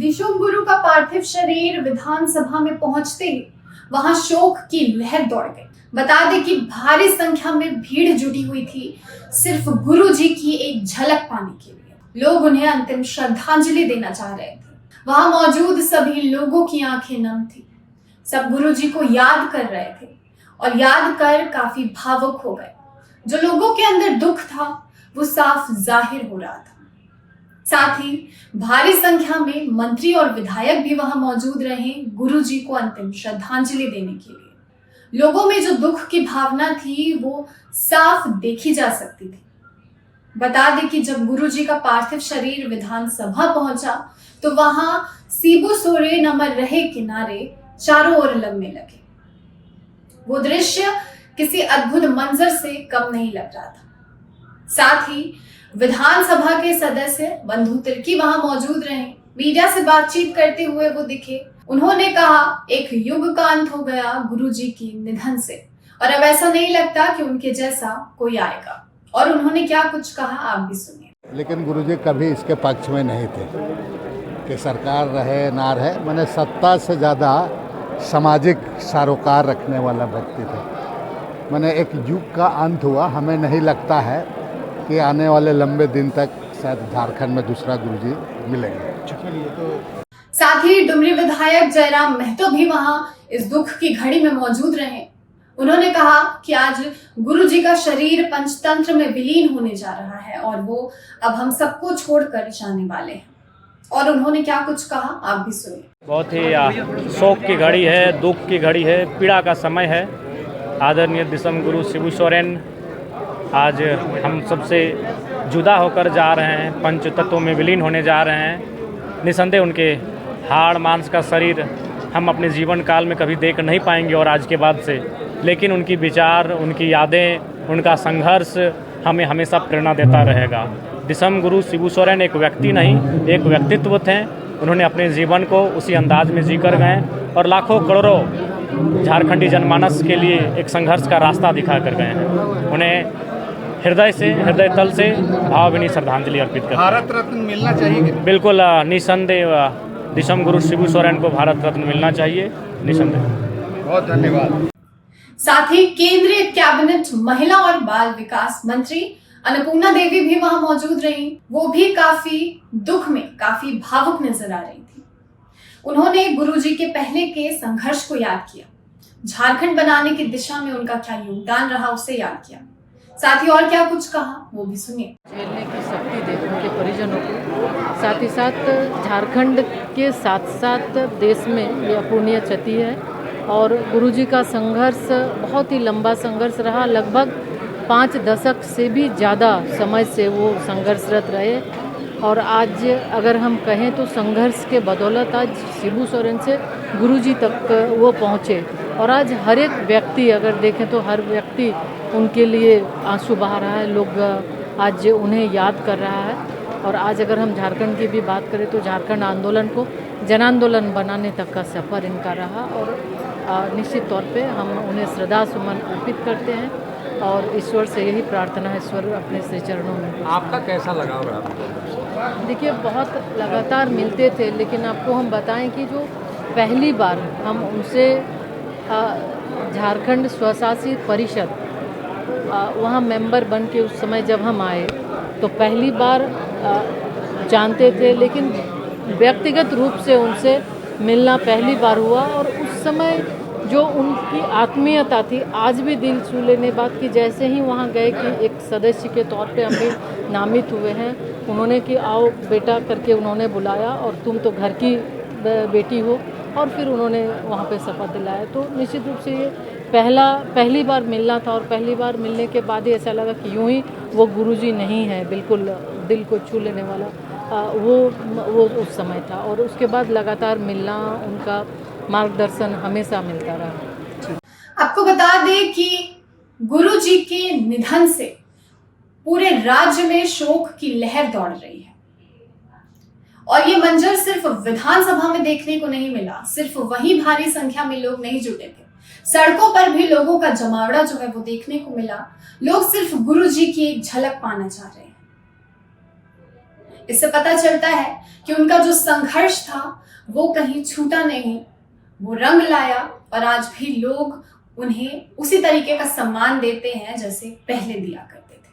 दिशुम गुरु का पार्थिव शरीर विधानसभा में पहुंचते ही वहां शोक की लहर दौड़ गई। बता दें कि भारी संख्या में भीड़ जुटी हुई थी सिर्फ गुरु जी की एक झलक पाने के लिए। लोग उन्हें अंतिम श्रद्धांजलि देना चाह रहे थे। वहां मौजूद सभी लोगों की आंखें नम थी। सब गुरु जी को याद कर रहे थे और याद कर काफी भावुक हो गए। जो लोगों के अंदर दुख था वो साफ जाहिर हो रहा था। साथ ही भारी संख्या में मंत्री और विधायक भी वहां मौजूद रहे गुरु जी को अंतिम श्रद्धांजलि देने के लिए। लोगों में जो दुख की भावना थी वो साफ देखी जा सकती थी। बता दें कि जब गुरु जी का पार्थिव शरीर विधानसभा पहुंचा तो वहां सिबू सोरेन अमर रहे किनारे चारों ओर लगने लगे। वो दृश्य किसी अद्भुत मंजर से कम नहीं लग रहा था। साथ ही विधानसभा के सदस्य बंधु तिर्की वहां मौजूद रहे। मीडिया से बातचीत करते हुए वो दिखे। उन्होंने कहा एक युग का अंत हो गया गुरु जी की निधन से और अब ऐसा नहीं लगता कि उनके जैसा कोई आएगा। और उन्होंने क्या कुछ कहा आप भी सुनिए। लेकिन गुरु जी कभी इसके पक्ष में नहीं थे कि सरकार रहे ना रहे। मैंने सत्ता से ज़्यादा सामाजिक सरोकार रखने वाला व्यक्ति थे। मैंने एक युग का अंत हुआ। हमें नहीं लगता है कि आने वाले लंबे दिन तक शायद झारखंड में दूसरा गुरुजी मिलेंगे। साथ ही डुमरी विधायक जयराम महतो भी वहां इस दुख की घड़ी में मौजूद रहे। उन्होंने कहा कि आज गुरु जी का शरीर पंचतंत्र में विलीन होने जा रहा है और वो अब हम सबको छोड़कर जाने वाले हैं। और उन्होंने क्या कुछ कहा आप भी सुनिए। बहुत ही शोक की घड़ी है, दुख की घड़ी है, पीड़ा का समय है। आदरणीय दिशम गुरु शिबू सोरेन आज हम सबसे जुदा होकर जा रहे हैं, पंच तत्वों में विलीन होने जा रहे हैं। निसंदेह उनके हाड़ मांस का शरीर हम अपने जीवन काल में कभी देख नहीं पाएंगे और आज के बाद से, लेकिन उनकी विचार, उनकी यादें, उनका संघर्ष हमें हमेशा प्रेरणा देता रहेगा। दिशम गुरु शिबू सोरेन एक व्यक्ति नहीं, एक व्यक्तित्व थे। उन्होंने अपने जीवन को उसी अंदाज में जी कर गए और लाखों करोड़ों झारखंडी जनमानस के लिए एक संघर्ष का रास्ता दिखा कर गए हैं। उन्हें हृदय तल से भावभीनी श्रद्धांजलि अर्पित करते हैं। भारत रत्न मिलना चाहिए। बिल्कुल निसंदेह दिशम गुरु शिबू सोरेन को भारत रत्न मिलना चाहिए, निसंदेह। बहुत धन्यवाद। साथ ही केंद्रीय कैबिनेट महिला और बाल विकास मंत्री अन्नपूर्णा देवी भी वहां मौजूद रही। वो भी काफी दुख में, काफी भावुक नजर आ रही थी। उन्होंने गुरुजी के पहले के संघर्ष को याद किया, झारखंड बनाने की दिशा में उनका क्या योगदान रहा उसे याद किया। साथ ही और क्या कुछ कहा वो भी सुनिए। झेलने की शक्ति दे उनके परिजनों को, साथ ही साथ झारखंड के साथ साथ देश में ये अपूर्णीय क्षति है। और गुरुजी का संघर्ष बहुत ही लंबा संघर्ष रहा। लगभग 5 दशक से भी ज़्यादा समय से वो संघर्षरत रहे। और आज अगर हम कहें तो संघर्ष के बदौलत आज शिबू सोरेन से गुरुजी तक वो पहुँचे। और आज हर एक व्यक्ति अगर देखें तो हर व्यक्ति उनके लिए आंसू बहा रहा है। लोग आज उन्हें याद कर रहा है। और आज अगर हम झारखंड की भी बात करें तो झारखंड आंदोलन को जन आंदोलन बनाने तक का सफ़र इनका रहा। और निश्चित तौर पे हम उन्हें श्रद्धा सुमन अर्पित करते हैं और ईश्वर से यही प्रार्थना है, ईश्वर अपने श्री चरणों में। आपका कैसा लगाव रहा? देखिए बहुत लगातार मिलते थे, लेकिन आपको हम बताएं कि जो पहली बार हम उनसे झारखंड स्वशासित परिषद वहाँ मेंबर बन के उस समय जब हम आए तो पहली बार जानते थे, लेकिन व्यक्तिगत रूप से उनसे मिलना पहली बार हुआ। और उस समय जो उनकी आत्मीयता थी आज भी दिल छू लेने बात की। जैसे ही वहाँ गए कि एक सदस्य के तौर पे हम भी नामित हुए हैं, उन्होंने कि आओ बेटा करके उन्होंने बुलाया और तुम तो घर की बेटी हो, और फिर उन्होंने वहाँ पे शपथ दिलाया। तो निश्चित रूप से ये पहली बार मिलना था। और पहली बार मिलने के बाद ही ऐसा लगा कि यूं ही वो गुरुजी नहीं है, बिल्कुल दिल को छू लेने वाला वो उस समय था। और उसके बाद लगातार मिलना, उनका मार्गदर्शन हमेशा मिलता रहा। आपको बता दें कि गुरुजी के निधन से पूरे राज्य में शोक की लहर दौड़ रही है। और ये मंजर सिर्फ विधानसभा में देखने को नहीं मिला। सिर्फ वही भारी संख्या में लोग नहीं जुटे थे, सड़कों पर भी लोगों का जमावड़ा जो है वो देखने को मिला। लोग सिर्फ गुरुजी की एक झलक पाना चाह रहे हैं। इससे पता चलता है कि उनका जो संघर्ष था वो कहीं छूटा नहीं, वो रंग लाया और आज भी लोग उन्हें उसी तरीके का सम्मान देते हैं जैसे पहले दिया करते थे।